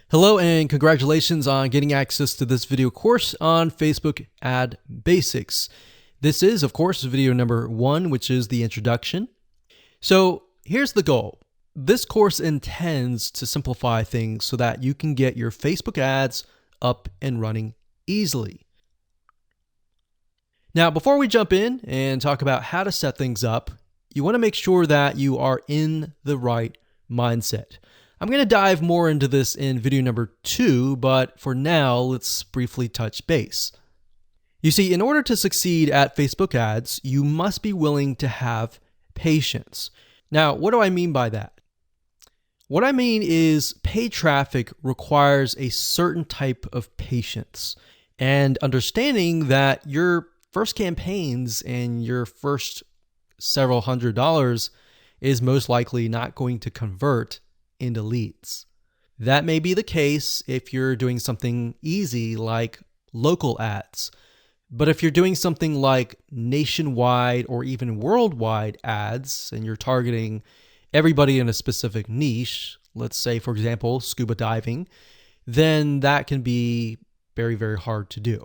Hello and congratulations on getting access to this video course on Facebook Ad Basics. This is, of course, video number 1, which is the introduction. So here's the goal. This course intends to simplify things so that you can get your Facebook ads up and running easily. Now, before we jump in and talk about how to set things up, you want to make sure that you are in the right mindset. I'm going to dive more into this in video number 2, but for now, let's briefly touch base. You see, in order to succeed at Facebook ads, you must be willing to have patience. Now, what do I mean by that? What I mean is paid traffic requires a certain type of patience and understanding that your first campaigns and your first several $100s is most likely not going to convert into leads. That may be the case if you're doing something easy like local ads. But if you're doing something like nationwide or even worldwide ads and you're targeting everybody in a specific niche, let's say, for example, scuba diving, then that can be very, very hard to do.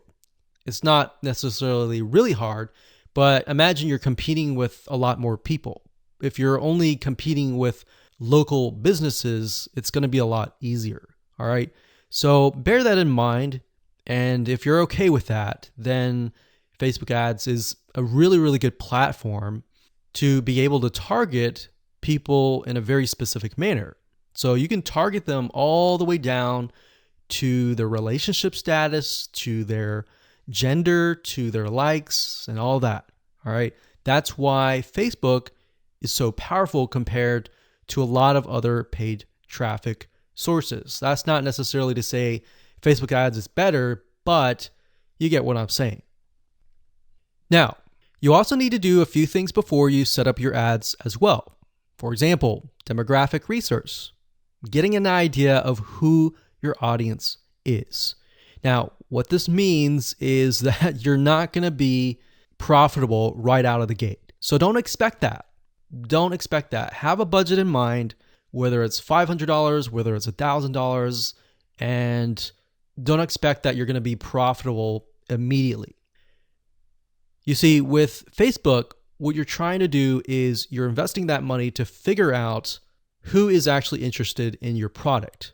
It's not necessarily really hard, but imagine you're competing with a lot more people. If you're only competing with local businesses, it's going to be a lot easier. All right. So bear that in mind. And if you're okay with that, then Facebook ads is a really, really good platform to be able to target people in a very specific manner. So you can target them all the way down to their relationship status, to their gender, to their likes, and all that. All right. That's why Facebook is so powerful compared to a lot of other paid traffic sources. That's not necessarily to say Facebook ads is better, but you get what I'm saying. Now, you also need to do a few things before you set up your ads as well. For example, demographic research, getting an idea of who your audience is. Now, what this means is that you're not going to be profitable right out of the gate. So don't expect that. Don't expect that. Have a budget in mind, whether it's $500, whether it's $1,000, and don't expect that you're going to be profitable immediately. You see, with Facebook, what you're trying to do is you're investing that money to figure out who is actually interested in your product.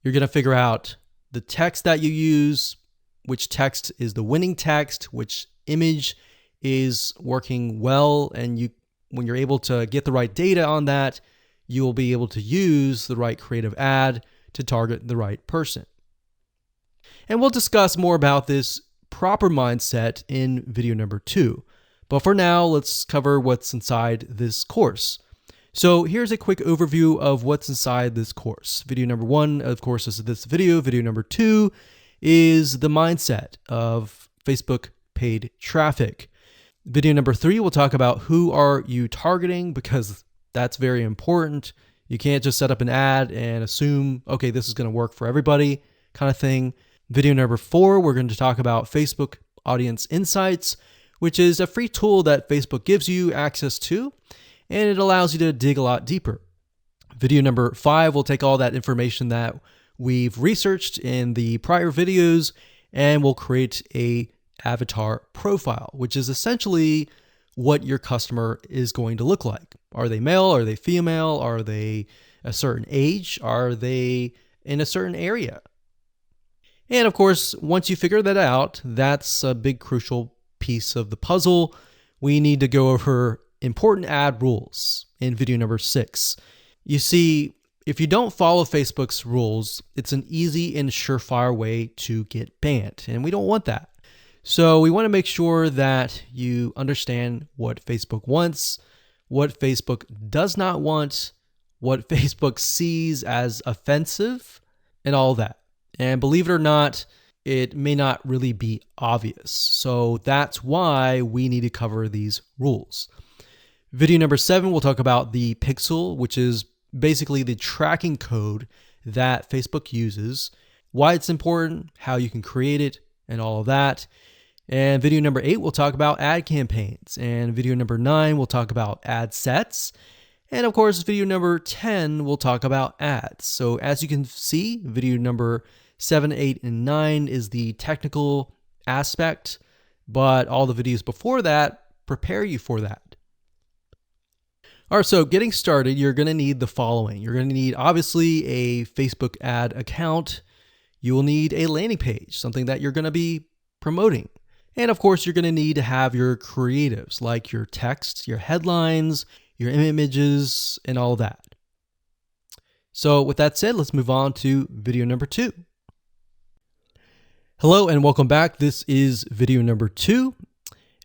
You're going to figure out the text that you use, which text is the winning text, which image is working well, and when you're able to get the right data on that, you will be able to use the right creative ad to target the right person. And we'll discuss more about this proper mindset in video number 2. But for now, let's cover what's inside this course. So here's a quick overview of what's inside this course. Video number 1, of course, is this video. Video number 2 is the mindset of Facebook paid traffic. Video number 3, we'll talk about who are you targeting, because that's very important. You can't just set up an ad and assume, okay, this is going to work for everybody kind of thing. Video number 4, we're going to talk about Facebook Audience Insights, which is a free tool that Facebook gives you access to, and it allows you to dig a lot deeper. Video number 5, we'll take all that information that we've researched in the prior videos, and we'll create a avatar profile, which is essentially what your customer is going to look like. Are they male? Are they female? Are they a certain age? Are they in a certain area? And of course, once you figure that out, that's a big crucial piece of the puzzle. We need to go over important ad rules in video number 6. You see, if you don't follow Facebook's rules, it's an easy and surefire way to get banned, and we don't want that. So we want to make sure that you understand what Facebook wants, what Facebook does not want, what Facebook sees as offensive, and all that. And believe it or not, it may not really be obvious. So that's why we need to cover these rules. Video number 7, we'll talk about the pixel, which is basically the tracking code that Facebook uses, why it's important, how you can create it, and all of that. And video number 8, we'll talk about ad campaigns. And video number 9, we'll talk about ad sets. And of course, video number 10 will talk about ads. So as you can see, video number 7, 8, and 9 is the technical aspect, but all the videos before that prepare you for that. All right, so getting started, you're going to need the following. You're going to need, obviously, a Facebook ad account. You will need a landing page, something that you're going to be promoting. And of course, you're going to need to have your creatives, like your text, your headlines, your images, and all that. So with that said, let's move on to video number 2. Hello and welcome back. This is video number 2,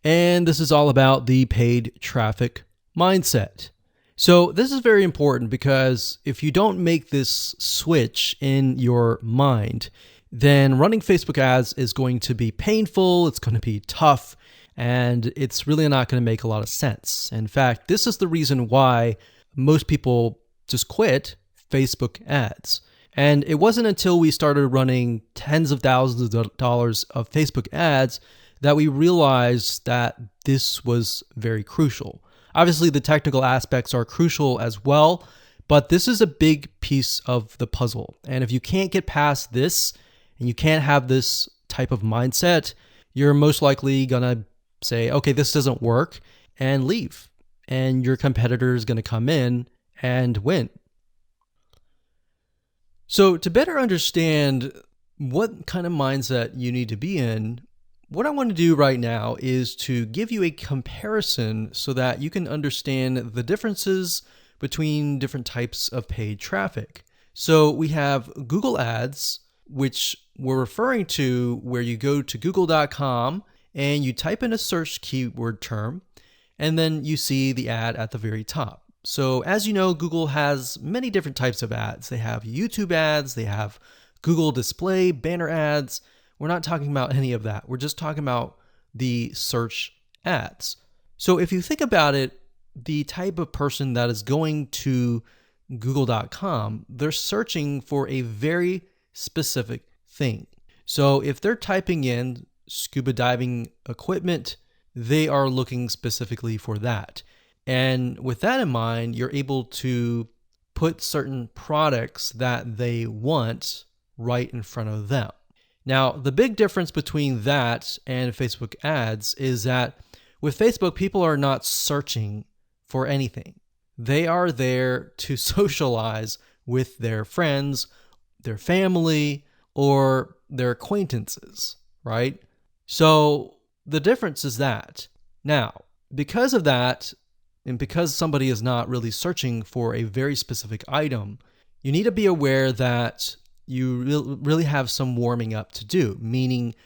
and this is all about the paid traffic mindset. So this is very important because if you don't make this switch in your mind, then running Facebook ads is going to be painful, it's going to be tough, and it's really not going to make a lot of sense. In fact, this is the reason why most people just quit Facebook ads. And it wasn't until we started running tens of thousands of dollars of Facebook ads that we realized that this was very crucial. Obviously, the technical aspects are crucial as well, but this is a big piece of the puzzle. And if you can't get past this and you can't have this type of mindset, you're most likely gonna say, okay, this doesn't work, and leave. And your competitor is gonna come in and win. So to better understand what kind of mindset you need to be in, what I want to do right now is to give you a comparison so that you can understand the differences between different types of paid traffic. So we have Google Ads, which we're referring to where you go to google.com and you type in a search keyword term, and then you see the ad at the very top. So as you know, Google has many different types of ads. They have YouTube ads, they have Google display, banner ads. We're not talking about any of that. We're just talking about the search ads. So if you think about it, the type of person that is going to google.com, they're searching for a very specific thing. So if they're typing in scuba diving equipment, they are looking specifically for that. And with that in mind, you're able to put certain products that they want right in front of them. Now, the big difference between that and Facebook ads is that with Facebook, people are not searching for anything. They are there to socialize with their friends, their family, or their acquaintances, right? So the difference is that. Now, because of that, and because somebody is not really searching for a very specific item, you need to be aware that you really have some warming up to do, meaning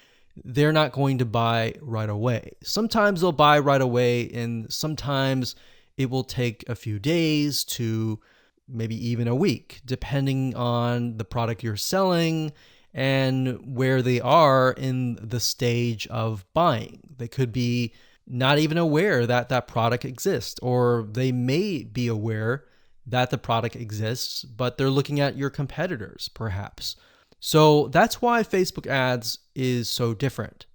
they're not going to buy right away. Sometimes they'll buy right away, and sometimes it will take a few days to maybe even a week, depending on the product you're selling and where they are in the stage of buying. They could be not even aware that that product exists, or they may be aware that the product exists, but they're looking at your competitors, perhaps. So that's why Facebook ads is so different.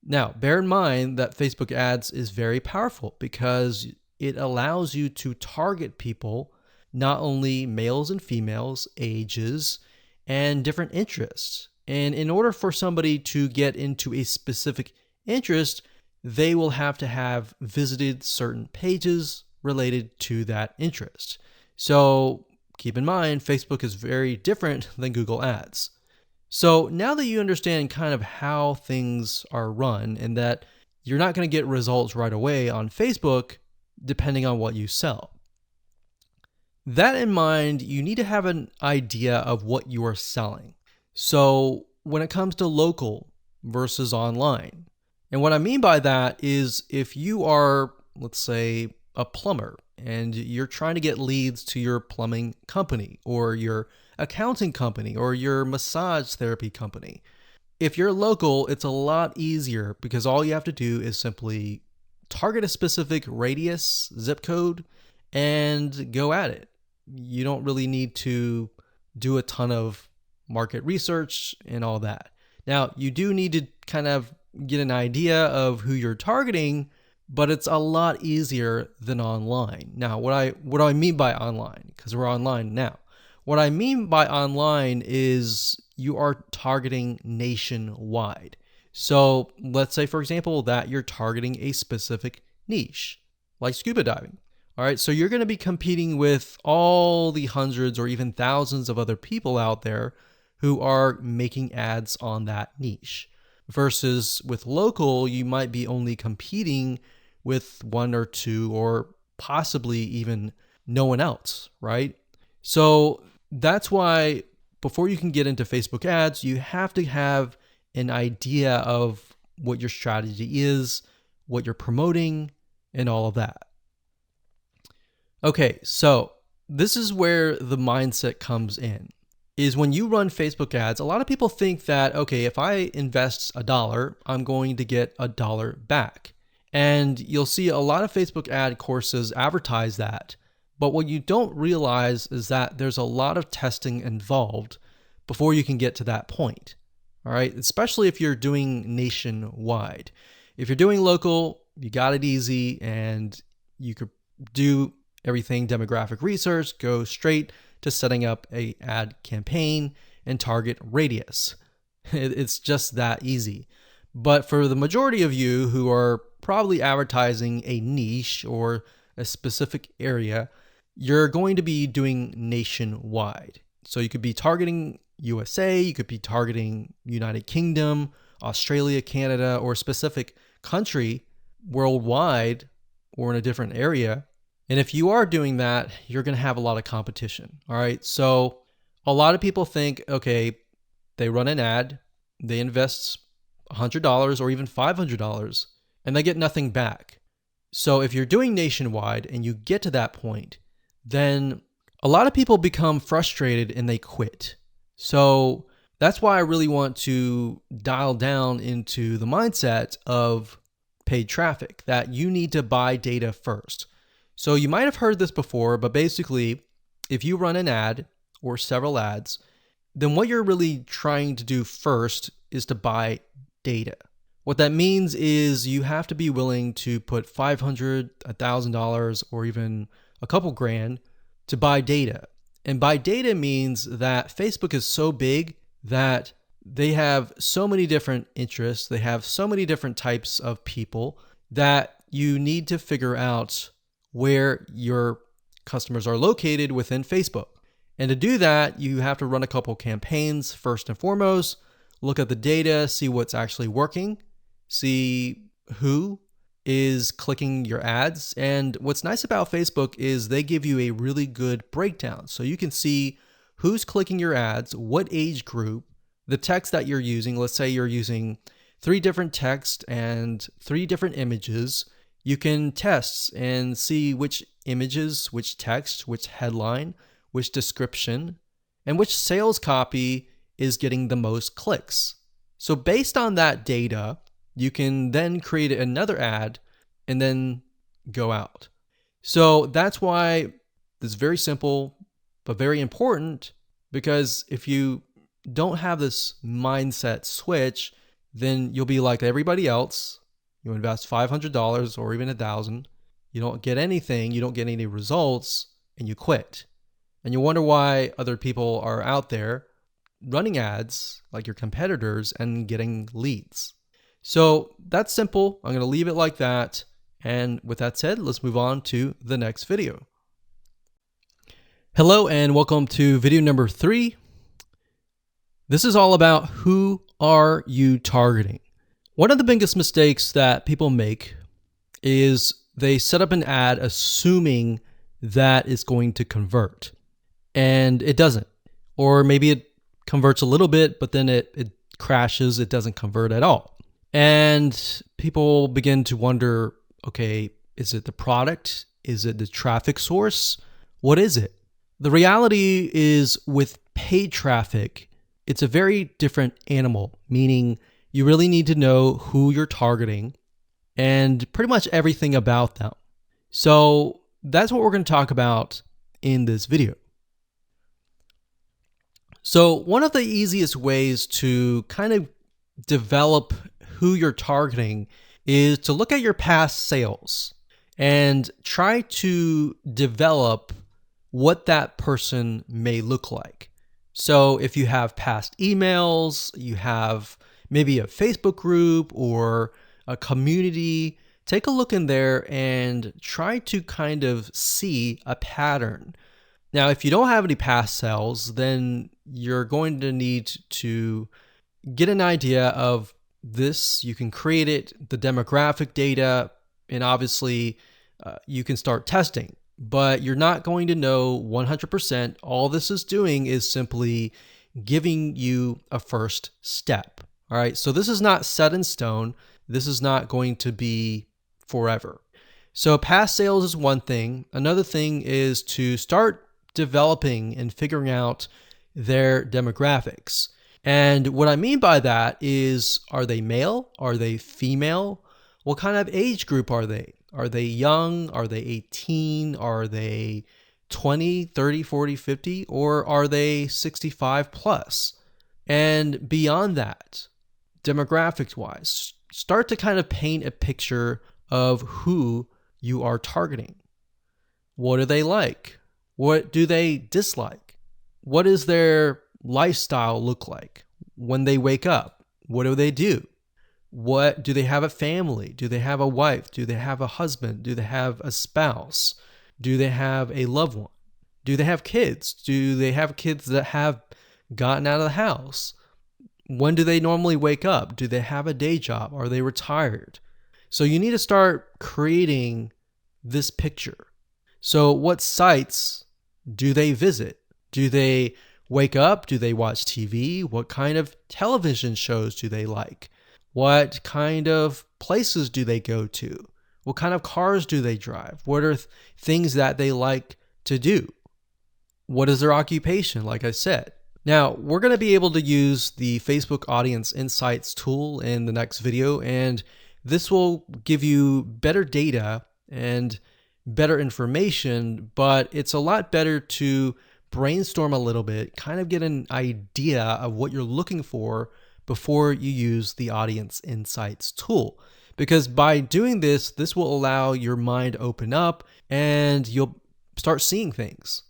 Now, bear in mind that Facebook ads is very powerful because it allows you to target people, not only males and females, ages, and different interests. And in order for somebody to get into a specific interest, they will have to have visited certain pages related to that interest. So keep in mind, Facebook is very different than Google Ads. So now that you understand kind of how things are run and that you're not going to get results right away on Facebook, depending on what you sell. That in mind, you need to have an idea of what you are selling. So when it comes to local versus online, and what I mean by that is if you are, let's say, a plumber and you're trying to get leads to your plumbing company or your accounting company or your massage therapy company. If you're local, it's a lot easier because all you have to do is simply target a specific radius, zip code, and go at it. You don't really need to do a ton of market research and all that. Now, you do need to kind of get an idea of who you're targeting, but it's a lot easier than online. Now, what do I mean by online? Because we're online now. What I mean by online is you are targeting nationwide. So let's say, for example, that you're targeting a specific niche, like scuba diving. All right, so you're going to be competing with all the hundreds or even thousands of other people out there who are making ads on that niche. Versus with local, you might be only competing with one or two or possibly even no one else, right? So that's why before you can get into Facebook ads, you have to have an idea of what your strategy is, what you're promoting, and all of that. Okay, so this is where the mindset comes in. Is when you run Facebook ads, a lot of people think that, okay, if I invest $1, I'm going to get $1 back. And you'll see a lot of Facebook ad courses advertise that. But what you don't realize is that there's a lot of testing involved before you can get to that point. All right, especially if you're doing nationwide. If you're doing local, you got it easy and you could do everything demographic research, go straight to setting up a ad campaign and target radius. It's just that easy. But for the majority of you who are probably advertising a niche or a specific area, you're going to be doing nationwide. So you could be targeting USA, you could be targeting United Kingdom, Australia, Canada, or a specific country worldwide or in a different area. And if you are doing that, you're going to have a lot of competition. All right. So a lot of people think, okay, they run an ad, they invest $100 or even $500 and they get nothing back. So if you're doing nationwide and you get to that point, then a lot of people become frustrated and they quit. So that's why I really want to dial down into the mindset of paid traffic, that you need to buy data first. So you might have heard this before, but basically, if you run an ad or several ads, then what you're really trying to do first is to buy data. What that means is you have to be willing to put $500, $1,000, or even a couple grand to buy data. And buy data means that Facebook is so big that they have so many different interests, they have so many different types of people that you need to figure out where your customers are located within Facebook. And to do that, you have to run a couple campaigns first and foremost, look at the data, see what's actually working, see who is clicking your ads. And what's nice about Facebook is they give you a really good breakdown. So you can see who's clicking your ads, what age group, the text that you're using. Let's say you're using 3 different texts and 3 different images. You can test and see which images, which text, which headline, which description, and which sales copy is getting the most clicks. So based on that data, you can then create another ad and then go out. So that's why it's very simple, but very important, because if you don't have this mindset switch, then you'll be like everybody else. You invest $500 or even $1,000. You don't get anything. You don't get any results and you quit. And you wonder why other people are out there running ads like your competitors and getting leads. So that's simple. I'm going to leave it like that. And with that said, let's move on to the next video. Hello and welcome to video number 3. This is all about who are you targeting. One of the biggest mistakes that people make is they set up an ad assuming that it's going to convert, and it doesn't. Or maybe it converts a little bit, but then it crashes, it doesn't convert at all. And people begin to wonder, okay, is it the product? Is it the traffic source? What is it? The reality is with paid traffic, it's a very different animal, meaning you really need to know who you're targeting and pretty much everything about them. So that's what we're going to talk about in this video. So one of the easiest ways to kind of develop who you're targeting is to look at your past sales and try to develop what that person may look like. So if you have past emails, you have maybe a Facebook group or a community, take a look in there and try to kind of see a pattern. Now, if you don't have any past sales, then you're going to need to get an idea of this. You can create it, the demographic data, and obviously you can start testing, but you're not going to know 100%. All this is doing is simply giving you a first step. All right, so this is not set in stone. This is not going to be forever. So past sales is one thing. Another thing is to start developing and figuring out their demographics. And what I mean by that is, are they male? Are they female? What kind of age group are they? Are they young? Are they 18? Are they 20, 30, 40, 50? Or are they 65 plus? And beyond that, demographics wise, start to kind of paint a picture of who you are targeting. What do they like? What do they dislike? What does their lifestyle look like? When they wake up, what do they do? What do they have a family? Do they have a wife? Do they have a husband? Do they have a spouse? Do they have a loved one? Do they have kids? Do they have kids that have gotten out of the house? When do they normally wake up? Do they have a day job? Are they retired? So you need to start creating this picture. So what sites do they visit? Do they wake up? Do they watch TV? What kind of television shows do they like? What kind of places do they go to? What kind of cars do they drive? What are things that they like to do? What is their occupation, like I said? Now, we're going to be able to use the Facebook Audience Insights tool in the next video, and this will give you better data and better information, but it's a lot better to brainstorm a little bit, kind of get an idea of what you're looking for before you use the Audience Insights tool. Because by doing this, this will allow your mind to open up and you'll start seeing things.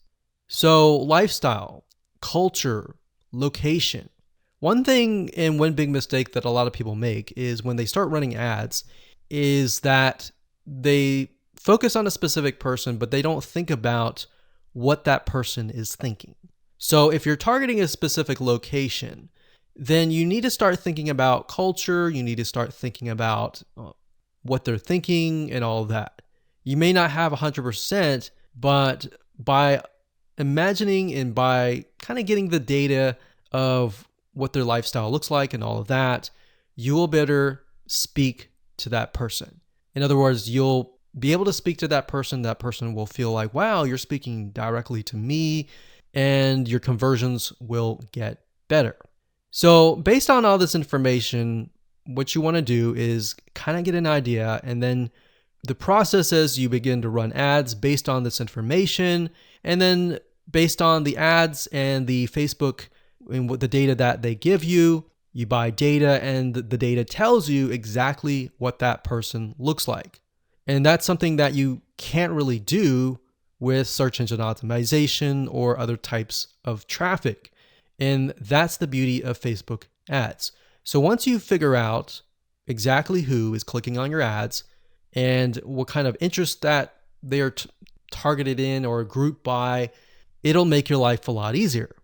So lifestyle, culture, location. One thing and one big mistake that a lot of people make is when they start running ads is that they focus on a specific person, but they don't think about what that person is thinking. So if you're targeting a specific location, then you need to start thinking about culture. You need to start thinking about what they're thinking and all of that. You may not have 100%, but by imagining and by kind of getting the data of what their lifestyle looks like and all of that, you will better speak to that person. In other words, you'll be able to speak to that person. That person will feel like, wow, you're speaking directly to me, and your conversions will get better. So based on all this information, what you want to do is kind of get an idea, and then the process is you begin to run ads based on this information, and then based on the ads and the Facebook and what the data that they give you, you buy data, and the data tells you exactly what that person looks like. And that's something that you can't really do with search engine optimization or other types of traffic. And that's the beauty of Facebook ads. So once you figure out exactly who is clicking on your ads and what kind of interest that they are targeted in or grouped by, it'll make your life a lot easier.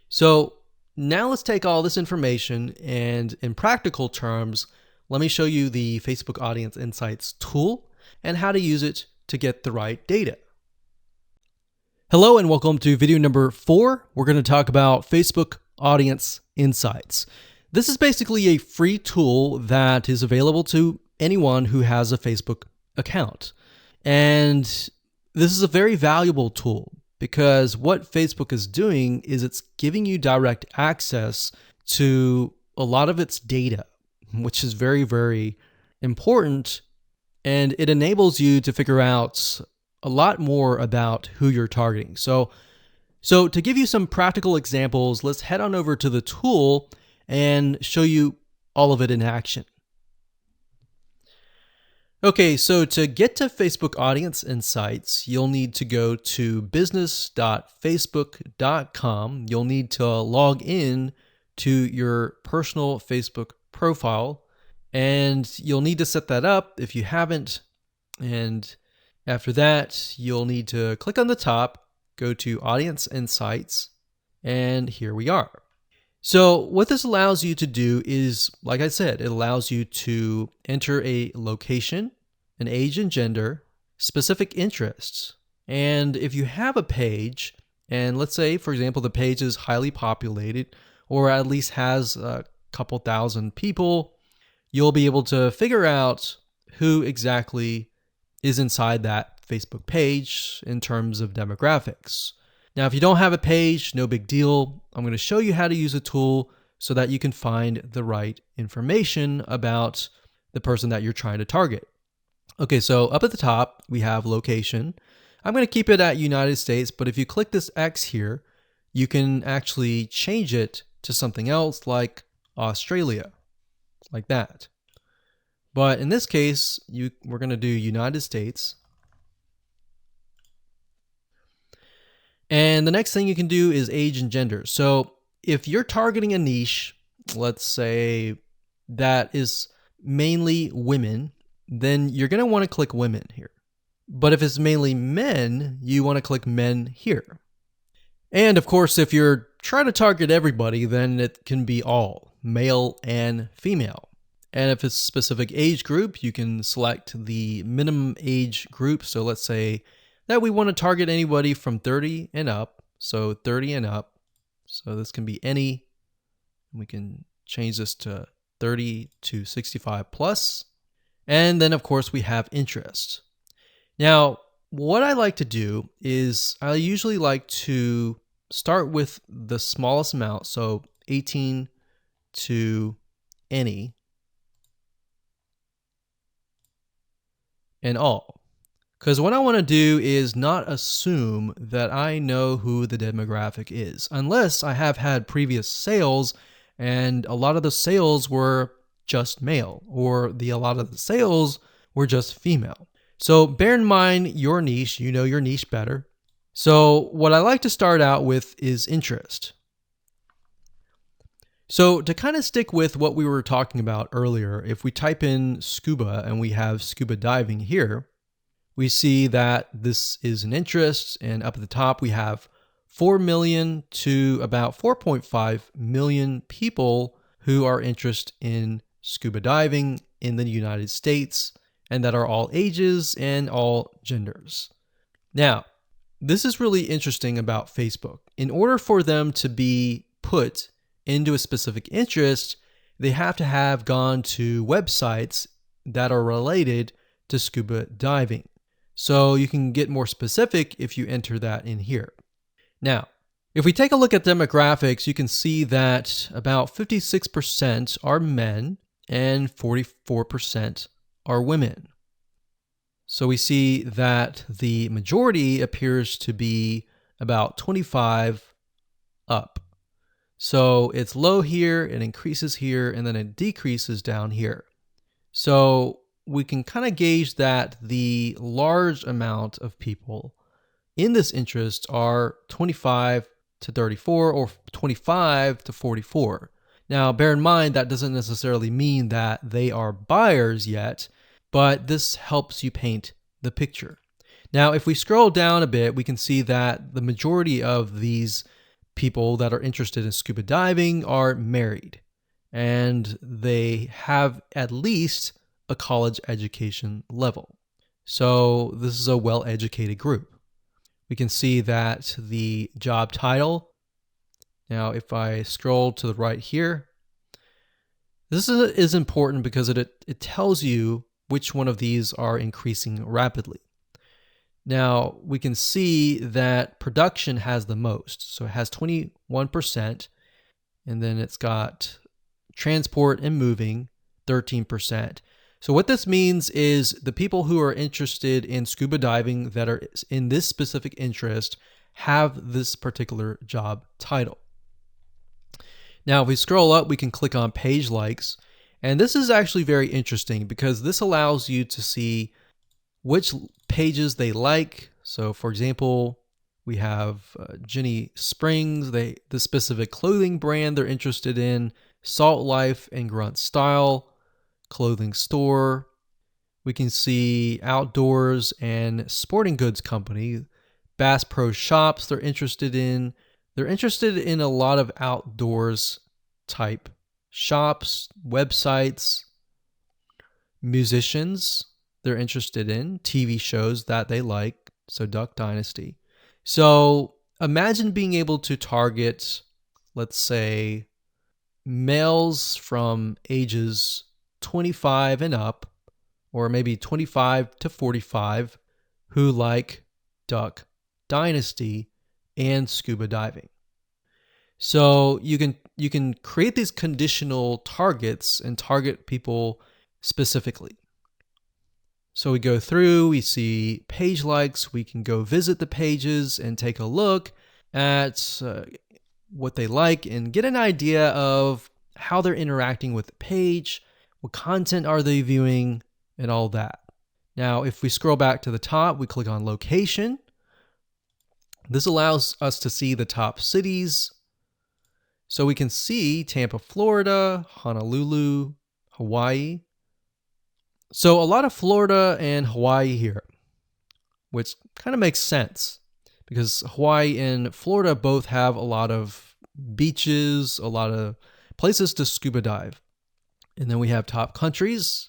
So now let's take all this information and in practical terms, let me show you the Facebook Audience Insights tool and how to use it to get the right data. Hello and welcome to video number 4. We're going to talk about Facebook Audience Insights. This is basically a free tool that is available to anyone who has a Facebook account. And this is a very valuable tool because what Facebook is doing is it's giving you direct access to a lot of its data, which is very, very important. And it enables you to figure out a lot more about who you're targeting. So to give you some practical examples, let's head on over to the tool and show you all of it in action. Okay, so to get to Facebook Audience Insights, you'll need to go to business.facebook.com. You'll need to log in to your personal Facebook profile, and you'll need to set that up if you haven't. And after that, you'll need to click on the top, go to Audience Insights, and here we are. So what this allows you to do is, like I said, it allows you to enter a location, an age and gender, specific interests. And if you have a page, and let's say, for example, the page is highly populated or at least has a couple thousand people, you'll be able to figure out who exactly is inside that Facebook page in terms of demographics. Now, if you don't have a page, no big deal. I'm going to show you how to use a tool so that you can find the right information about the person that you're trying to target. Okay, so up at the top, we have location. I'm going to keep it at United States, but if you click this X here, you can actually change it to something else like Australia, like that. But in this case, we're going to do United States. And the next thing you can do is age and gender. So if you're targeting a niche, let's say that is mainly women, then you're going to want to click women here. But if it's mainly men, you want to click men here. And of course, if you're trying to target everybody, then it can be all, male and female. And if it's a specific age group, you can select the minimum age group. So let's say that we want to target anybody from 30 and up. So 30 and up. So this can be any. We can change this to 30 to 65 plus. And then, of course, we have interest. Now, what I like to do is I usually like to start with the smallest amount. So 18 to any and all. Because what I want to do is not assume that I know who the demographic is, unless I have had previous sales and a lot of the sales were just male, or a lot of the sales were just female. So bear in mind your niche, you know your niche better. So what I like to start out with is interest. So to kind of stick with what we were talking about earlier, if we type in scuba and we have scuba diving here, we see that this is an interest, and up at the top we have 4 million to about 4.5 million people who are interested in scuba diving in the United States, and that are all ages and all genders. Now, this is really interesting about Facebook. In order for them to be put into a specific interest, they have to have gone to websites that are related to scuba diving. So you can get more specific if you enter that in here. Now, if we take a look at demographics, you can see that about 56% are men and 44% are women. So we see that the majority appears to be about 25 up. So it's low here, it increases here, and then it decreases down here. So we can kind of gauge that the large amount of people in this interest are 25 to 34 or 25 to 44. Now, bear in mind that doesn't necessarily mean that they are buyers yet, but this helps you paint the picture. Now, if we scroll down a bit, we can see that the majority of these people that are interested in scuba diving are married, and they have at least a college education level. So this is a well-educated group. We can see that the job title, now if I scroll to the right here, this is important because it tells you which one of these are increasing rapidly. Now we can see that production has the most. So it has 21%, and then it's got transport and moving 13%. So what this means is the people who are interested in scuba diving that are in this specific interest have this particular job title. Now, if we scroll up, we can click on page likes, And this is actually very interesting because this allows you to see which pages they like. So for example, we have Jenny Springs, the specific clothing brand they're interested in, Salt Life and Grunt Style, clothing store. We can see outdoors and sporting goods company, Bass Pro Shops they're interested in. They're interested in a lot of outdoors type shops, websites, musicians they're interested in, TV shows that they like, so Duck Dynasty. So imagine being able to target, let's say, males from ages 25 and up, or maybe 25 to 45, who like Duck Dynasty and scuba diving. So you can create these conditional targets and target people specifically. So we go through, we see page likes, we can go visit the pages and take a look at what they like and get an idea of how they're interacting with the page, what content are they viewing, and all that. Now, if we scroll back to the top, we click on location. This allows us to see the top cities. So we can see Tampa, Florida, Honolulu, Hawaii. So a lot of Florida and Hawaii here, which kind of makes sense because Hawaii and Florida both have a lot of beaches, a lot of places to scuba dive. And then we have top countries,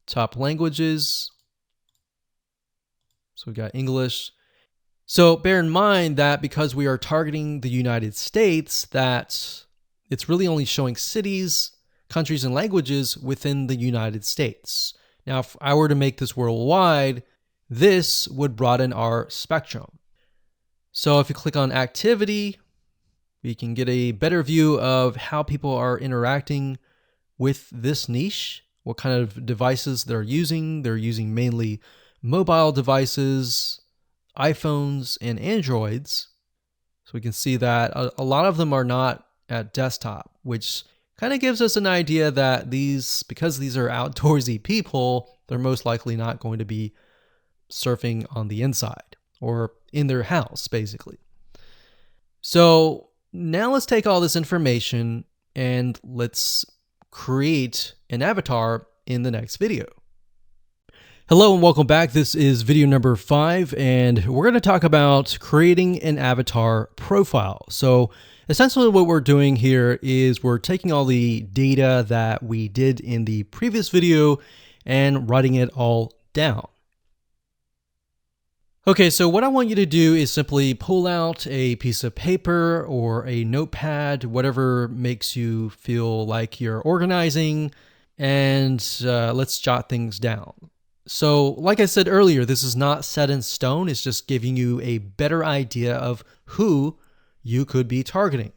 top languages. So we got English. So bear in mind that because we are targeting the United States, that it's really only showing cities, countries, and languages within the United States. Now, if I were to make this worldwide, this would broaden our spectrum. So if you click on activity, we can get a better view of how people are interacting with this niche, what kind of devices they're using. They're using mainly mobile devices, iPhones, and Androids. So we can see that a lot of them are not at desktop, which kind of gives us an idea that because these are outdoorsy people, they're most likely not going to be surfing on the inside or in their house, basically. So now let's take all this information and let's create an avatar in the next video. Hello and welcome back. This is video number 5, and we're going to talk about creating an avatar profile. So essentially what we're doing here is we're taking all the data that we did in the previous video and writing it all down. Okay, so what I want you to do is simply pull out a piece of paper or a notepad, whatever makes you feel like you're organizing, and let's jot things down. So like I said earlier, this is not set in stone. It's just giving you a better idea of who you could be targeting.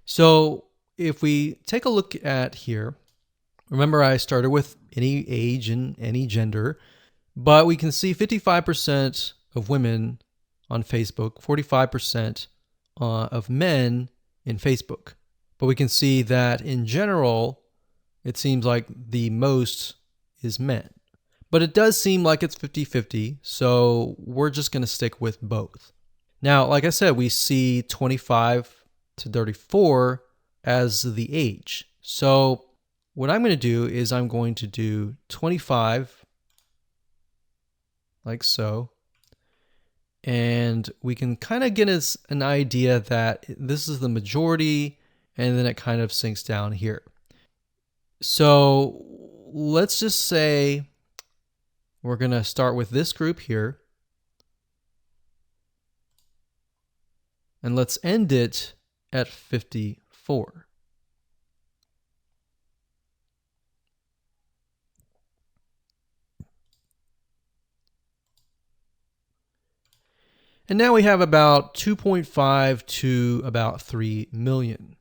So if we take a look at here, remember I started with any age and any gender, but we can see 55% of women on Facebook, 45% of men in Facebook. But we can see that in general, it seems like the most is men. But it does seem like it's 50-50, so we're just going to stick with both. Now, like I said, we see 25 to 34 as the age. So what I'm going to do is I'm going to do 25, like so. And we can kind of get us an idea that this is the majority, and then it kind of sinks down here. So let's just say we're going to start with this group here. And let's end it at 54. And now we have about 2.5 to about 3 million.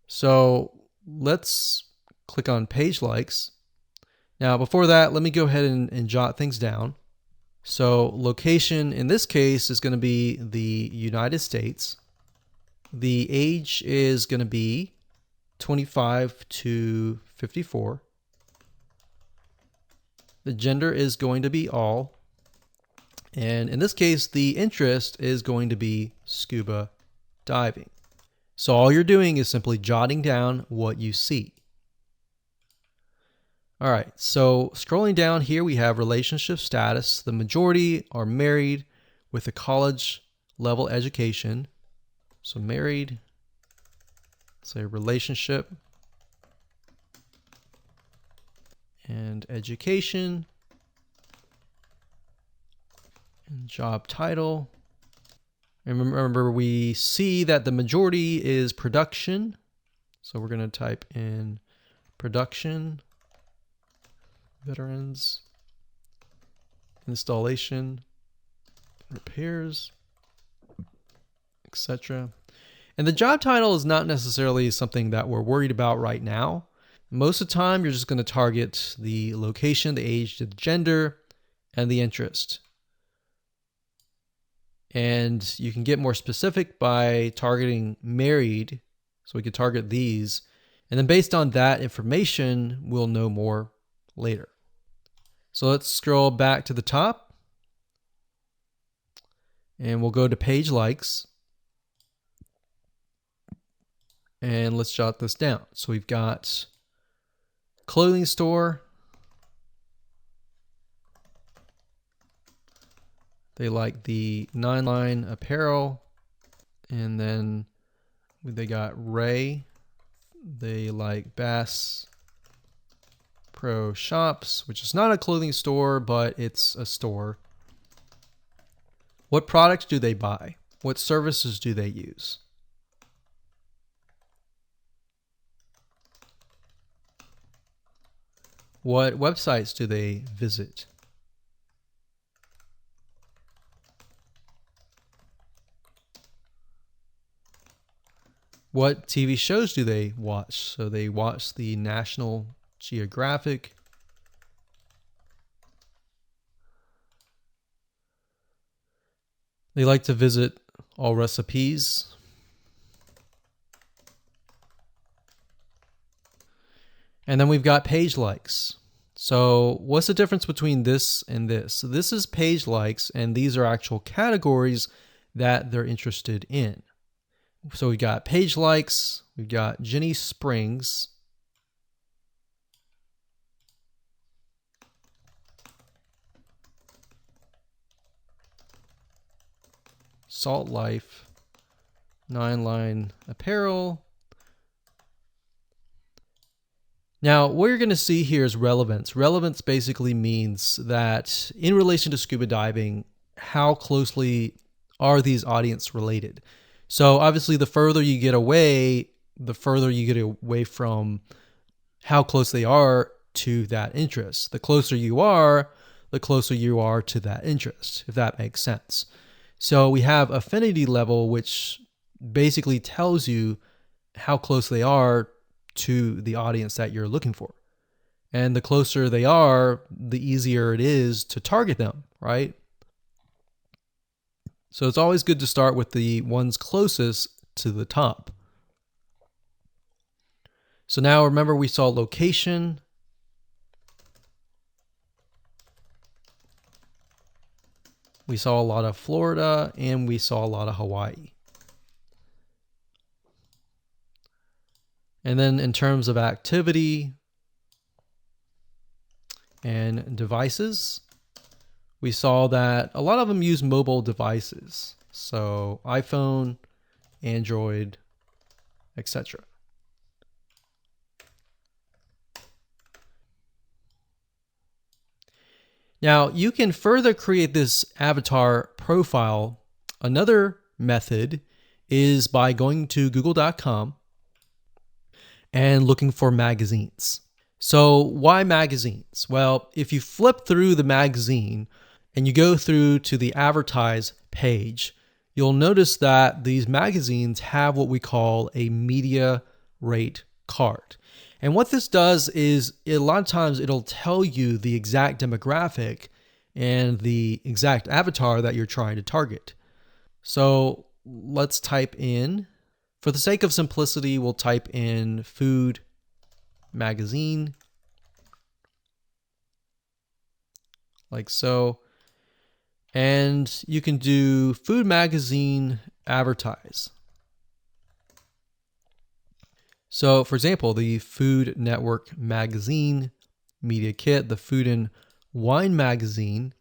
So let's click on page likes. Now, before that, let me go ahead and jot things down. So location in this case is going to be the United States. The age is going to be 25 to 54. The gender is going to be all. And in this case, the interest is going to be scuba diving. So all you're doing is simply jotting down what you see. All right, so scrolling down here, we have relationship status. The majority are married with a college level education. So married, say relationship, and education, and job title. And remember, we see that the majority is production. So we're going to type in production, veterans, installation, repairs, etc. And the job title is not necessarily something that we're worried about right now. Most of the time, you're just going to target the location, the age, the gender, and the interest. And you can get more specific by targeting married. So we could target these. And then based on that information, we'll know more later. So let's scroll back to the top. And we'll go to page likes. And let's jot this down. So we've got clothing store. They like the 9-line apparel. And then they got Ray. They like Bass Pro Shops, which is not a clothing store, but it's a store. What products do they buy? What services do they use? What websites do they visit? What TV shows do they watch? So they watch the National Geographic. They like to visit All Recipes. And then we've got page likes. So what's the difference between this and this? So this is page likes, and these are actual categories that they're interested in. So we got page likes, we've got Jenny Springs, Salt Life, 9-line apparel. Now, what you're going to see here is relevance. Relevance basically means that in relation to scuba diving, how closely are these audience related? So obviously, the further you get away, from how close they are to that interest. The closer you are to that interest, if that makes sense. So we have affinity level, which basically tells you how close they are to the audience that you're looking for. And the closer they are, the easier it is to target them, right? So it's always good to start with the ones closest to the top. So now remember, we saw location. We saw a lot of Florida, and we saw a lot of Hawaii. And then in terms of activity and devices, we saw that a lot of them use mobile devices. So iPhone, Android, etc. Now, you can further create this avatar profile. Another method is by going to google.com and looking for magazines. So why magazines? Well, if you flip through the magazine and you go through to the advertise page, you'll notice that these magazines have what we call a media rate card. And what this does is a lot of times it'll tell you the exact demographic and the exact avatar that you're trying to target. So let's type in For the sake of simplicity, we'll type in food magazine, like so. And you can do food magazine advertise. So for example, the Food Network magazine media kit, the Food and Wine magazine.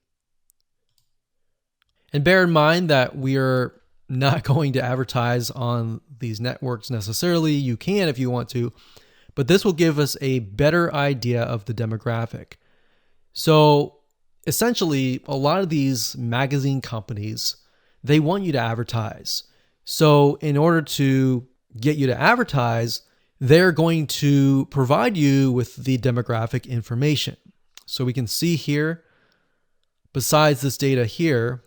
And bear in mind that we are not going to advertise on these networks necessarily. You can if you want to, but this will give us a better idea of the demographic. So essentially, a lot of these magazine companies, they want you to advertise. So in order to get you to advertise, they're going to provide you with the demographic information. So we can see here, besides this data here,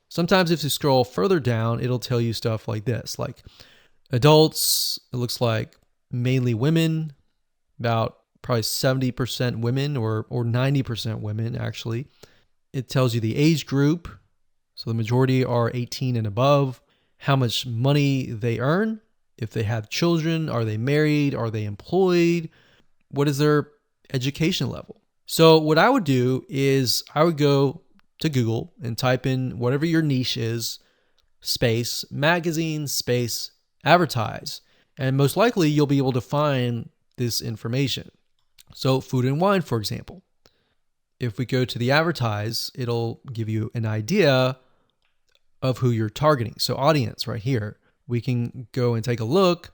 sometimes if you scroll further down, it'll tell you stuff like this, like adults, it looks like mainly women, about probably 70% women or 90% women actually. It tells you the age group. So the majority are 18 and above, how much money they earn, if they have children, are they married, are they employed, what is their education level. So what I would do is I would go to Google and type in whatever your niche is, space, magazine, space, advertise. And most likely you'll be able to find this information. So food and wine, for example. If we go to the advertise, it'll give you an idea of who you're targeting. So audience right here, we can go and take a look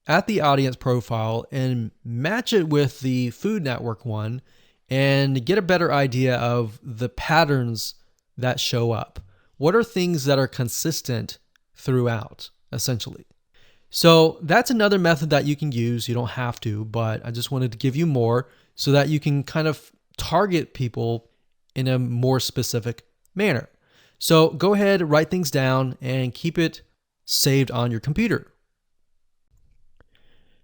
at the audience profile and match it with the Food Network one and get a better idea of the patterns that show up. What are things that are consistent throughout, essentially? So that's another method that you can use. You don't have to, but I just wanted to give you more so that you can kind of target people in a more specific manner. So go ahead, write things down and keep it saved on your computer.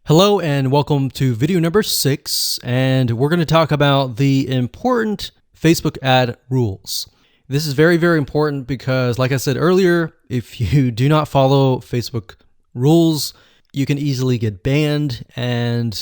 Hello and welcome to video number 6, and we're going to talk about the important Facebook ad rules. This is very, very important because, like I said earlier, if you do not follow Facebook rules, you can easily get banned and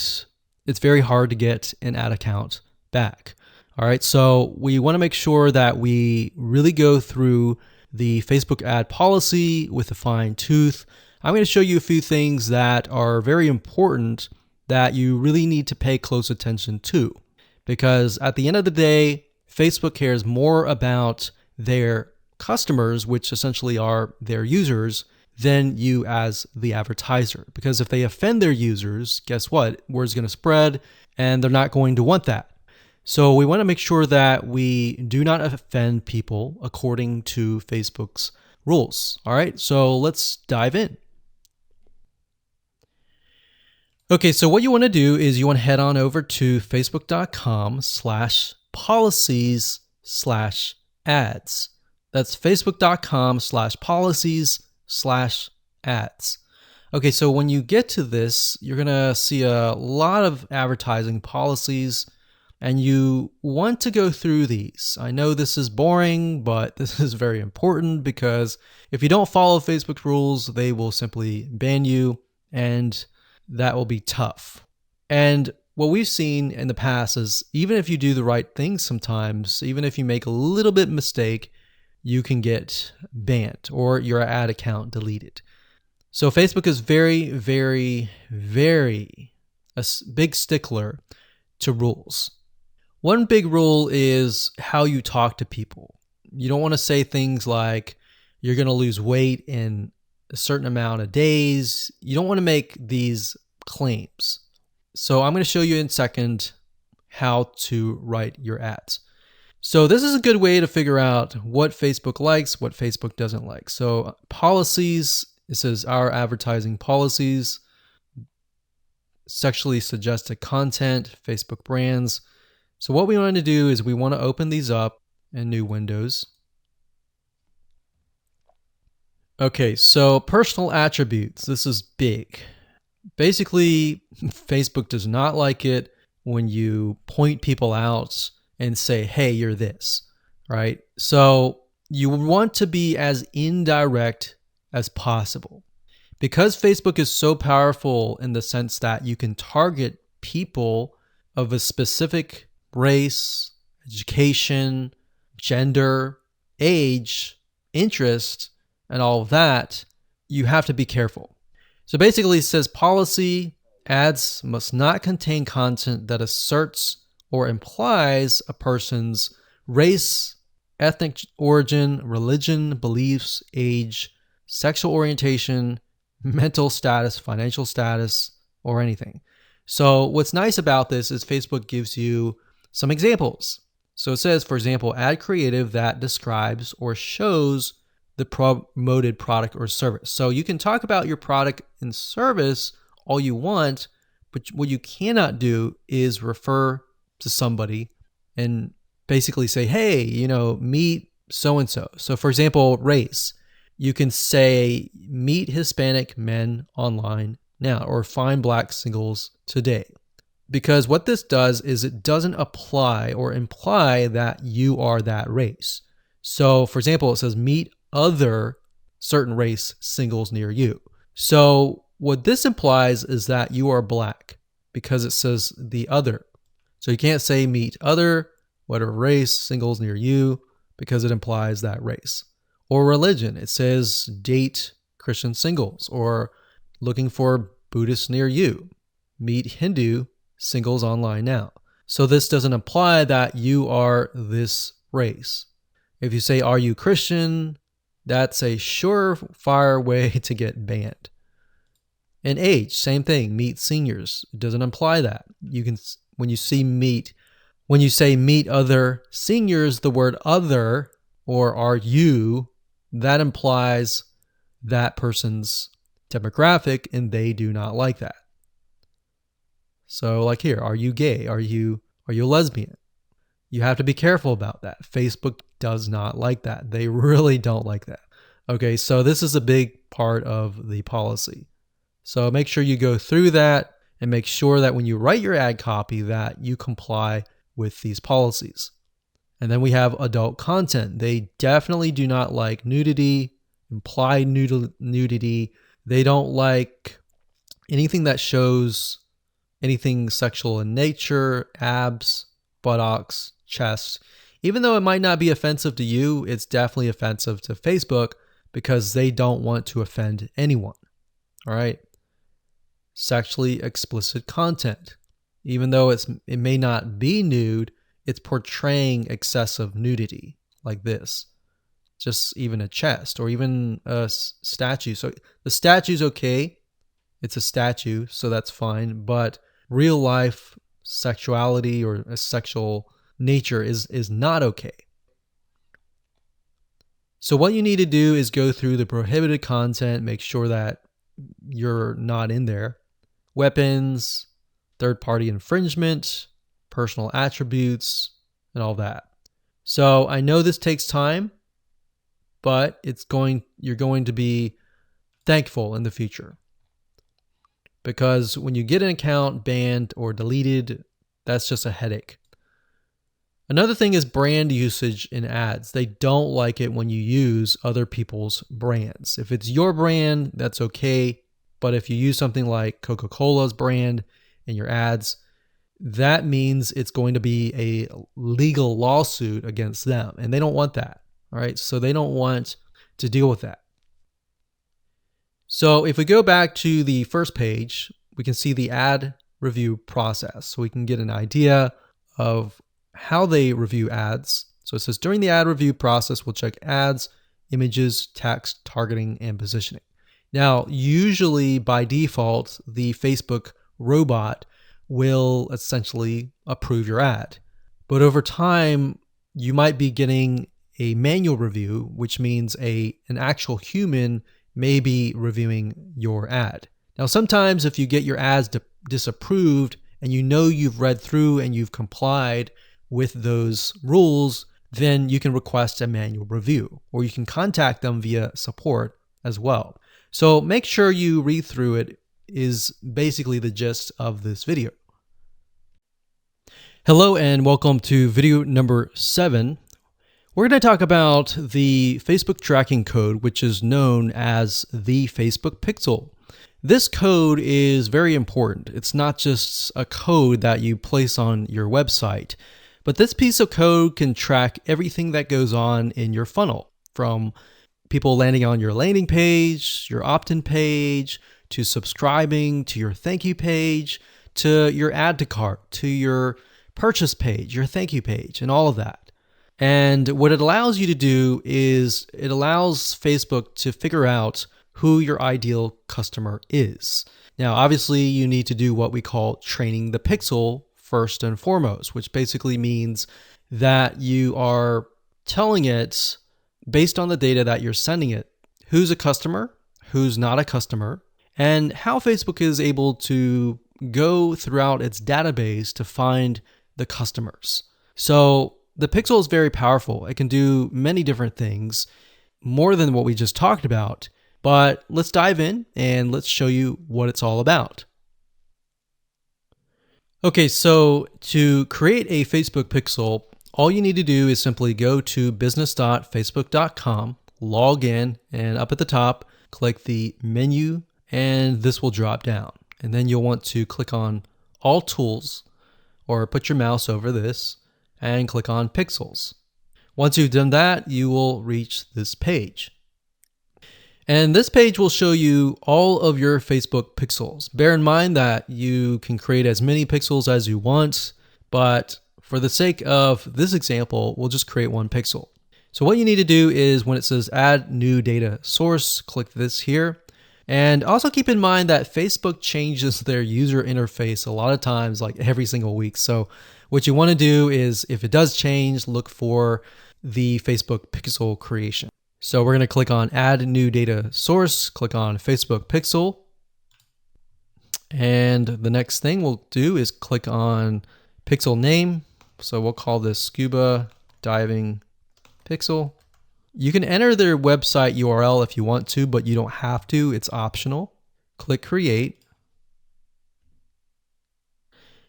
it's very hard to get an ad account back. All right, so we want to make sure that we really go through the Facebook ad policy with a fine tooth. I'm going to show you a few things that are very important that you really need to pay close attention to, because at the end of the day, Facebook cares more about their customers, which essentially are their users, than you as the advertiser. Because if they offend their users, guess what? Word's going to spread and they're not going to want that. So we want to make sure that we do not offend people according to Facebook's rules. All right, so let's dive in. Okay, so what you want to do is you want to head on over to facebook.com/policies/ads. That's facebook.com/policies/ads. Okay, so when you get to this, you're going to see a lot of advertising policies, and you want to go through these. I know this is boring, but this is very important because if you don't follow Facebook rules, they will simply ban you, and that will be tough. And what we've seen in the past is even if you do the right things sometimes, even if you make a little bit mistake, you can get banned or your ad account deleted. So Facebook is very, very, very a big stickler to rules. One big rule is how you talk to people. You don't want to say things like you're going to lose weight in a certain amount of days. You don't want to make these claims. So I'm going to show you in a second how to write your ads. So this is a good way to figure out what Facebook likes, what Facebook doesn't like. So policies, it says our advertising policies, sexually suggested content, Facebook brands. So what we want to do is we want to open these up in new windows. Okay, so personal attributes, this is big. Basically, Facebook does not like it when you point people out and say, hey, you're this, right? So you want to be as indirect as possible. Because Facebook is so powerful in the sense that you can target people of a specific race, education, gender, age, interest, and all of that, you have to be careful. So basically it says policy, ads must not contain content that asserts or implies a person's race, ethnic origin, religion, beliefs, age, sexual orientation, mental status, financial status, or anything. So what's nice about this is Facebook gives you some examples. So it says, for example, add creative that describes or shows the promoted product or service. So you can talk about your product and service all you want, but what you cannot do is refer to somebody and basically say, hey, meet so-and-so. So for example, race. You can say, meet Hispanic men online now, or find black singles today. Because what this does is it doesn't apply or imply that you are that race. So for example, it says, meet other certain race singles near you. So what this implies is that you are black because it says the other. So you can't say meet other, whatever race, singles near you, because it implies that race. Or religion, it says date Christian singles, or looking for Buddhists near you. Meet Hindu singles online now. So this doesn't imply that you are this race. If you say, are you Christian? That's a surefire way to get banned. And age, same thing, meet seniors. It doesn't imply that. You can, when you say meet other seniors, the word other or are you, that implies that person's demographic and they do not like that. So like here, are you gay? Are you a lesbian? You have to be careful about that. Facebook does not like that. They really don't like that. Okay, so this is a big part of the policy. So make sure you go through that and make sure that when you write your ad copy that you comply with these policies. And then we have adult content. They definitely do not like nudity, implied nudity. They don't like anything that shows anything sexual in nature, abs, buttocks, chest. Even though it might not be offensive to you, it's definitely offensive to Facebook because they don't want to offend anyone. All right. Sexually explicit content. Even though it may not be nude, it's portraying excessive nudity like this. Just even a chest or even a statue. So the statue's okay. It's a statue, so that's fine. But real life sexuality or a sexual nature is not okay. So what you need to do is go through the prohibited content, make sure that you're not in there. Weapons, third-party infringement, personal attributes, and all that. So I know this takes time, but you're going to be thankful in the future. Because when you get an account banned or deleted, that's just a headache. Another thing is brand usage in ads. They don't like it when you use other people's brands. If it's your brand, that's okay. But if you use something like Coca-Cola's brand in your ads, that means it's going to be a legal lawsuit against them. And they don't want that. All right. So they don't want to deal with that. So if we go back to the first page, we can see the ad review process. So we can get an idea of how they review ads. So it says during the ad review process, we'll check ads, images, text, targeting, and positioning. Now, usually by default, the Facebook robot will essentially approve your ad. But over time, you might be getting a manual review, which means an actual human may be reviewing your ad. Now, sometimes if you get your ads disapproved and you know you've read through and you've complied with those rules, then you can request a manual review, or you can contact them via support as well. So make sure you read through it is basically the gist of this video. Hello and welcome to video number 7. We're going to talk about the Facebook tracking code, which is known as the Facebook pixel. This code is very important. It's not just a code that you place on your website, but this piece of code can track everything that goes on in your funnel, from people landing on your landing page, your opt-in page, to subscribing, to your thank you page, to your add to cart, to your purchase page, your thank you page, and all of that. And what it allows you to do is it allows Facebook to figure out who your ideal customer is. Now, obviously, you need to do what we call training the pixel first and foremost, which basically means that you are telling it, based on the data that you're sending it, who's a customer, who's not a customer, and how Facebook is able to go throughout its database to find the customers. So the pixel is very powerful. It can do many different things, more than what we just talked about. But let's dive in and let's show you what it's all about. Okay, so to create a Facebook pixel, all you need to do is simply go to business.facebook.com, log in, and up at the top, click the menu, and this will drop down. And then you'll want to click on All Tools, or put your mouse over this, and click on Pixels. Once you've done that, you will reach this page. And this page will show you all of your Facebook pixels. Bear in mind that you can create as many pixels as you want, but for the sake of this example, we'll just create one pixel. So what you need to do is when it says add new data source, click this here. And also keep in mind that Facebook changes their user interface a lot of times, like every single week. So what you want to do is, if it does change, look for the Facebook pixel creation. So we're going to click on add new data source, click on Facebook pixel. And the next thing we'll do is click on pixel name. So we'll call this scuba diving pixel. You can enter their website URL if you want to, but you don't have to. It's optional. Click create.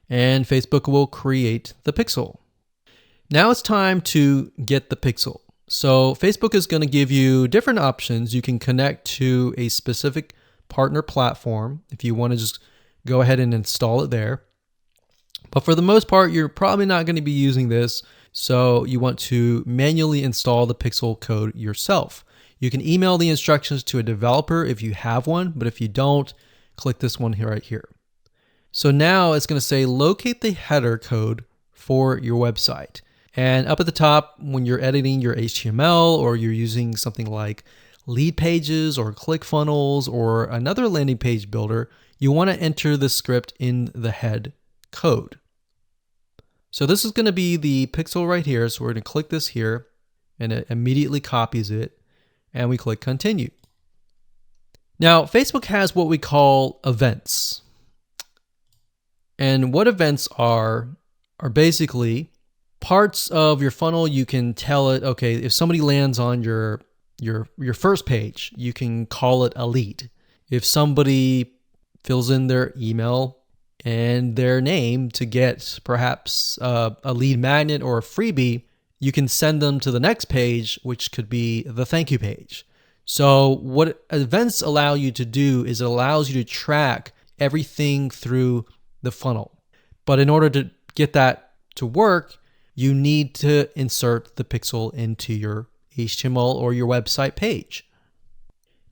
And Facebook will create the pixel. Now it's time to get the pixel. So Facebook is going to give you different options. You can connect to a specific partner platform if you want to just go ahead and install it there. But for the most part, you're probably not going to be using this. So you want to manually install the pixel code yourself. You can email the instructions to a developer if you have one, but if you don't, click this one here right here. So now it's going to say locate the header code for your website. And up at the top, when you're editing your HTML or you're using something like lead pages or ClickFunnels or another landing page builder, you want to enter the script in the head code. So this is going to be the pixel right here. So we're going to click this here and it immediately copies it and we click continue. Now, Facebook has what we call events. And what events are basically parts of your funnel. You can tell it, okay, if somebody lands on your first page, you can call it a lead. If somebody fills in their email and their name to get perhaps a lead magnet or a freebie, you can send them to the next page, which could be the thank you page. So what events allow you to do is it allows you to track everything through the funnel. But in order to get that to work, you need to insert the pixel into your HTML or your website page.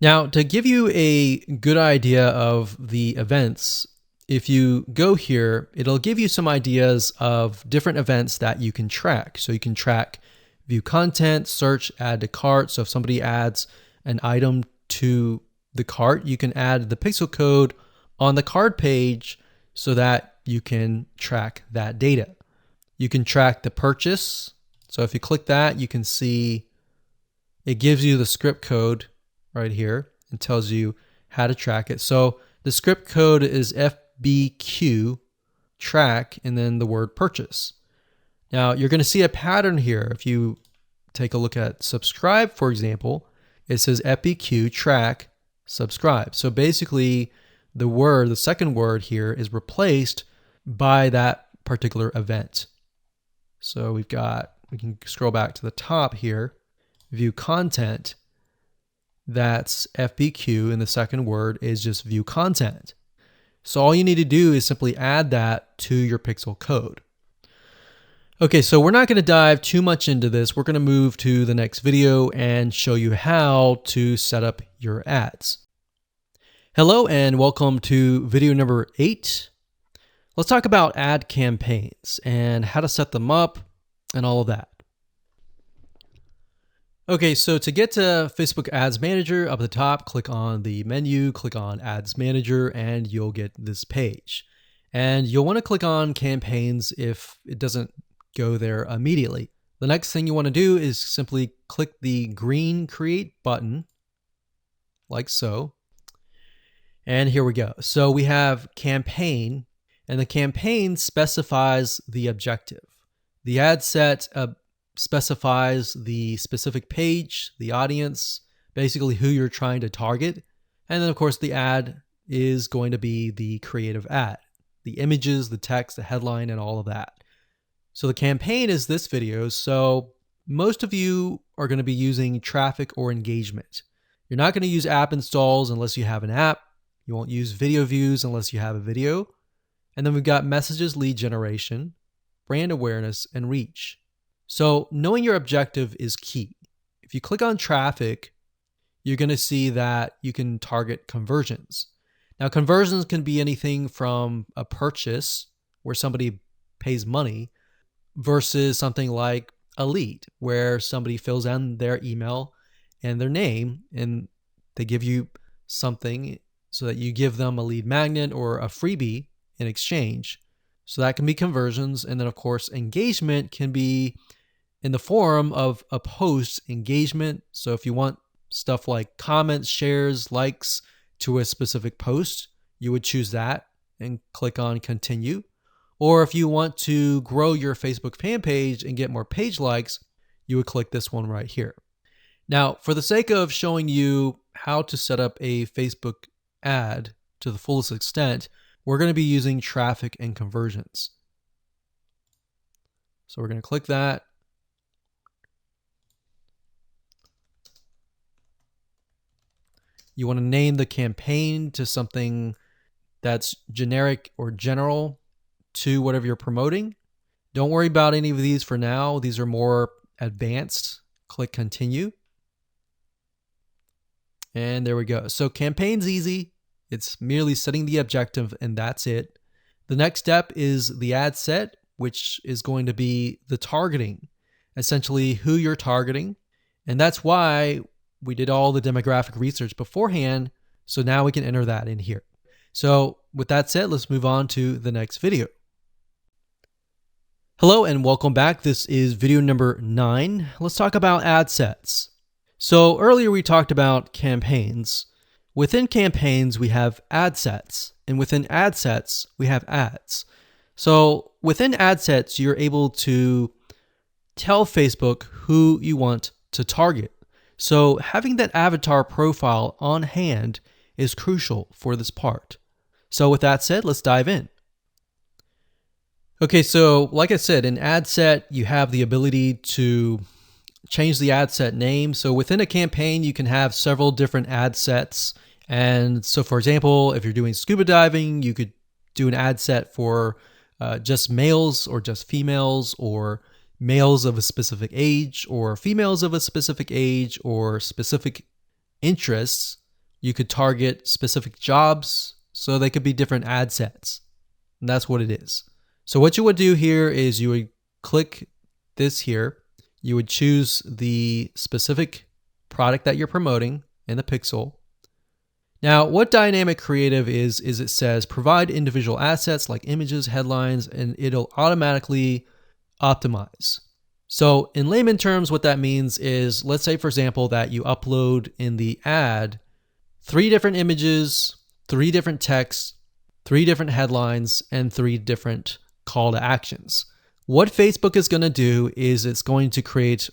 Now, to give you a good idea of the events, if you go here, it'll give you some ideas of different events that you can track. So you can track view content, search, add to cart. So if somebody adds an item to the cart, you can add the pixel code on the cart page so that you can track that data. You can track the purchase. So if you click that, you can see it gives you the script code right here and tells you how to track it. So the script code is FBQ track and then the word purchase. Now you're going to see a pattern here. If you take a look at subscribe, for example, it says FBQ track subscribe. So basically the second word here is replaced by that particular event. So we've got we can scroll back to the top here, view content. That's FBQ, and the second word is just view content. So all you need to do is simply add that to your pixel code. Okay, so we're not going to dive too much into this. We're going to move to the next video and show you how to set up your ads. Hello and welcome to video number 8. Let's talk about ad campaigns and how to set them up and all of that. Okay, so to get to Facebook Ads Manager, up at the top, click on the menu, click on Ads Manager, and you'll get this page. And you'll want to click on campaigns if it doesn't go there immediately. The next thing you want to do is simply click the green Create button, like so. And here we go. So we have campaign, and the campaign specifies the objective. The ad set specifies the specific page, the audience, basically who you're trying to target. And then of course the ad is going to be the creative ad, the images, the text, the headline, and all of that. So the campaign is this video. So most of you are going to be using traffic or engagement. You're not going to use app installs unless you have an app. You won't use video views unless you have a video. And then we've got messages, lead generation, brand awareness, and reach. So knowing your objective is key. If you click on traffic, you're going to see that you can target conversions. Now, conversions can be anything from a purchase where somebody pays money versus something like a lead where somebody fills in their email and their name and they give you something so that you give them a lead magnet or a freebie in exchange. So that can be conversions. And then of course, engagement can be in the form of a post engagement. So if you want stuff like comments, shares, likes to a specific post, you would choose that and click on continue. Or if you want to grow your Facebook fan page and get more page likes, you would click this one right here. Now, for the sake of showing you how to set up a Facebook ad to the fullest extent, we're going to be using traffic and conversions. So we're going to click that. You want to name the campaign to something that's generic or general to whatever you're promoting. Don't worry about any of these for now. These are more advanced. Click continue. And there we go. So campaign's easy. It's merely setting the objective and that's it. The next step is the ad set, which is going to be the targeting, essentially who you're targeting. And that's why we did all the demographic research beforehand. So now we can enter that in here. So with that said, let's move on to the next video. Hello and welcome back. This is video number 9. Let's talk about ad sets. So earlier we talked about campaigns. Within campaigns, we have ad sets, and within ad sets, we have ads. So within ad sets, you're able to tell Facebook who you want to target. So having that avatar profile on hand is crucial for this part. So with that said, let's dive in. Okay, so like I said, in ad set, you have the ability to change the ad set name. So within a campaign, you can have several different ad sets. And so for example, if you're doing scuba diving, you could do an ad set for just males or just females, or males of a specific age or females of a specific age or specific interests. You could target specific jobs. So they could be different ad sets. And that's what it is. So what you would do here is you would click this here. You would choose the specific product that you're promoting in the pixel. Now, what dynamic creative is it says provide individual assets like images, headlines, and it'll automatically optimize. So in layman terms, what that means is, let's say, for example, that you upload in the ad 3 different images, 3 different texts, 3 different headlines, and 3 different call to actions. What Facebook is going to do is it's going to create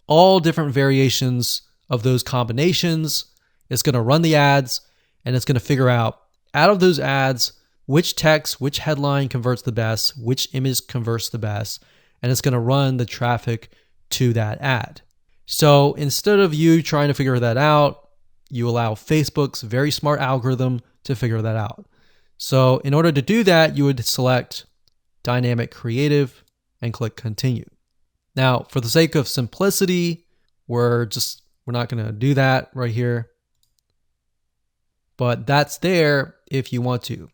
all different variations of those combinations. It's going to run the ads, and it's going to figure out of those ads which text, which headline converts the best, which image converts the best, and it's going to run the traffic to that ad. So instead of you trying to figure that out, you allow Facebook's very smart algorithm to figure that out. So in order to do that, you would select Dynamic Creative and click Continue. Now, for the sake of simplicity, we're not going to do that right here, but that's there if you want to.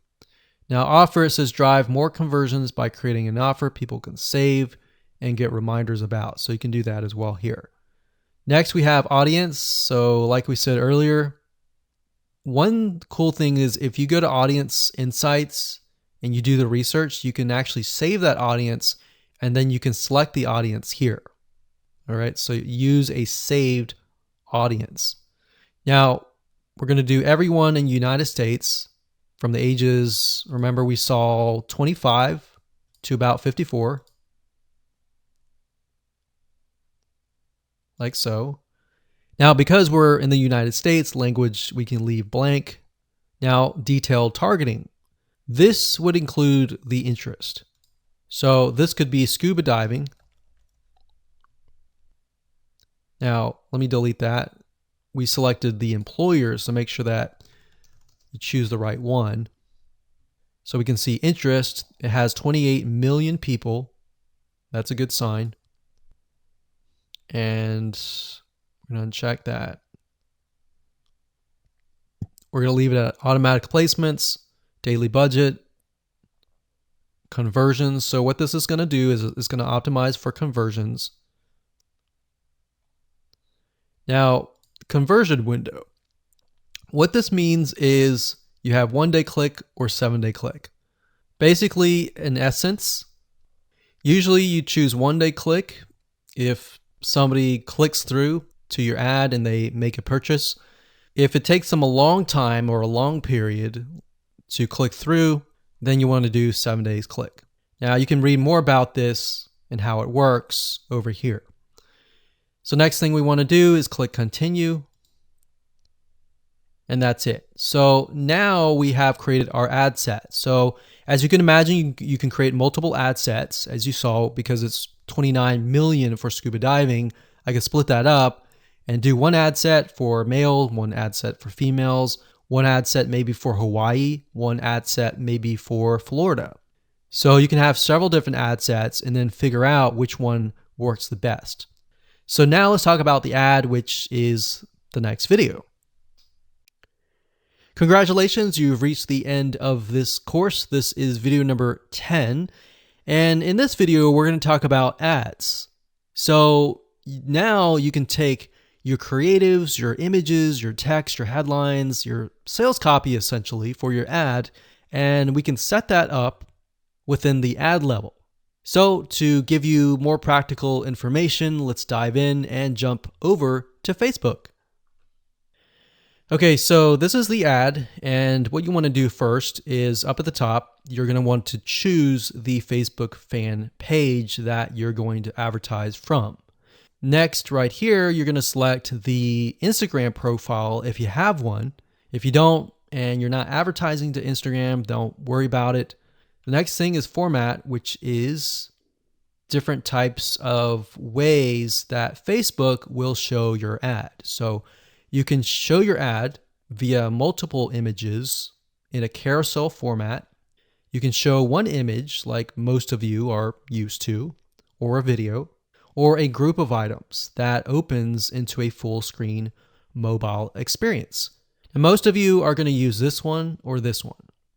Now, offer, it says drive more conversions by creating an offer people can save and get reminders about. So you can do that as well here. Next, we have audience. So like we said earlier, one cool thing is if you go to Audience Insights and you do the research, you can actually save that audience and then you can select the audience here. All right, so use a saved audience. Now, we're going to do everyone in the United States from the ages, remember we saw 25 to about 54. Like so. Now, because we're in the United States, language we can leave blank. Now, detailed targeting. This would include the interest. So this could be scuba diving. Now, let me delete that. We selected the employer, so make sure that you choose the right one. So we can see interest. It has 28 million people. That's a good sign. And we're going to uncheck that. We're going to leave it at automatic placements, daily budget, conversions. So what this is going to do is it's going to optimize for conversions. Now, conversion window. What this means is you have 1-day click or 7-day click. Basically, in essence, usually you choose 1-day click if somebody clicks through to your ad and they make a purchase. If it takes them a long time or a long period to click through, then you want to do 7 days click. Now you can read more about this and how it works over here. So next thing we want to do is click continue. And that's it. So now we have created our ad set. So as you can imagine, you can create multiple ad sets, as you saw, because it's 29 million for scuba diving. I can split that up and do one ad set for male, one ad set for females, one ad set maybe for Hawaii, one ad set maybe for Florida. So you can have several different ad sets and then figure out which one works the best. So now let's talk about the ad, which is the next video. Congratulations, you've reached the end of this course. This is video number 10. And in this video, we're going to talk about ads. So now you can take your creatives, your images, your text, your headlines, your sales copy essentially for your ad, and we can set that up within the ad level. So to give you more practical information, let's dive in and jump over to Facebook. Okay, so this is the ad, and what you want to do first is up at the top, you're going to want to choose the Facebook fan page that you're going to advertise from. Next, right here, you're going to select the Instagram profile if you have one. If you don't and you're not advertising to Instagram, don't worry about it. The next thing is format, which is different types of ways that Facebook will show your ad. So you can show your ad via multiple images in a carousel format. You can show one image like most of you are used to, or a video, or a group of items that opens into a full screen mobile experience. And most of you are going to use this one or this one.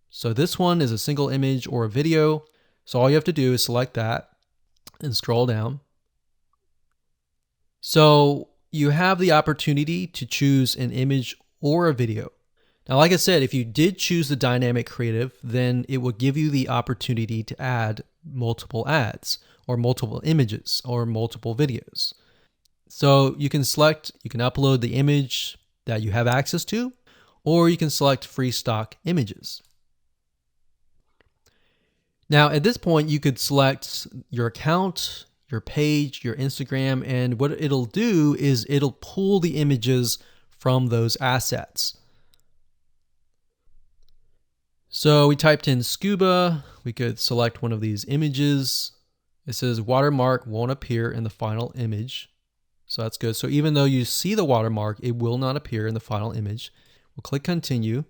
So this one is a single image or a video. So all you have to do is select that and scroll down. So you have the opportunity to choose an image or a video. Now, like I said, if you did choose the dynamic creative, then it will give you the opportunity to add multiple ads or multiple images or multiple videos. So you can select, you can upload the image that you have access to, or you can select free stock images. Now, at this point, you could select your account, your page, your Instagram, and what it'll do is it'll pull the images from those assets. So we typed in scuba, we could select one of these images, It says watermark won't appear in the final image. So that's good. So even though you see the watermark, it will not appear in the final image. We'll click continue.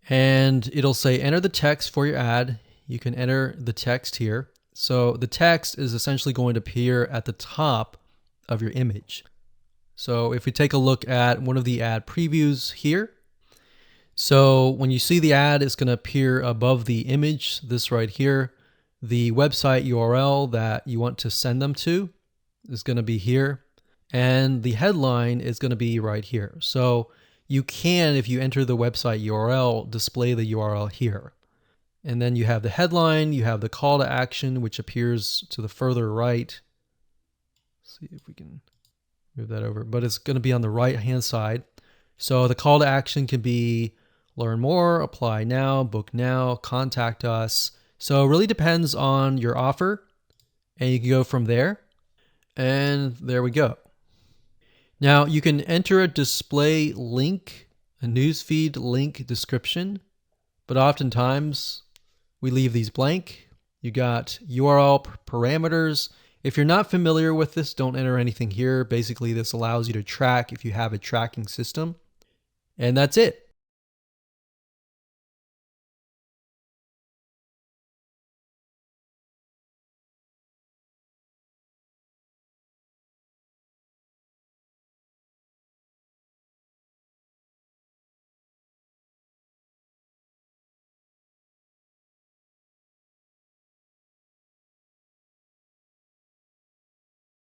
And it'll say enter the text for your ad. You can enter the text here. So the text is essentially going to appear at the top of your image. So if we take a look at one of the ad previews here, so when you see the ad, it's going to appear above the image, this right here. The website URL that you want to send them to is going to be here. And the headline is going to be right here. So you can, if you enter the website URL, display the URL here. And then you have the headline, you have the call to action, which appears to the further right. Let's see if we can move that over, but it's going to be on the right-hand side. So the call to action can be learn more, apply now, book now, contact us. So it really depends on your offer, and you can go from there. And there we go. Now you can enter a display link, a newsfeed link description, but oftentimes we leave these blank. You got URL parameters. If you're not familiar with this, don't enter anything here. Basically, this allows you to track if you have a tracking system. And that's it.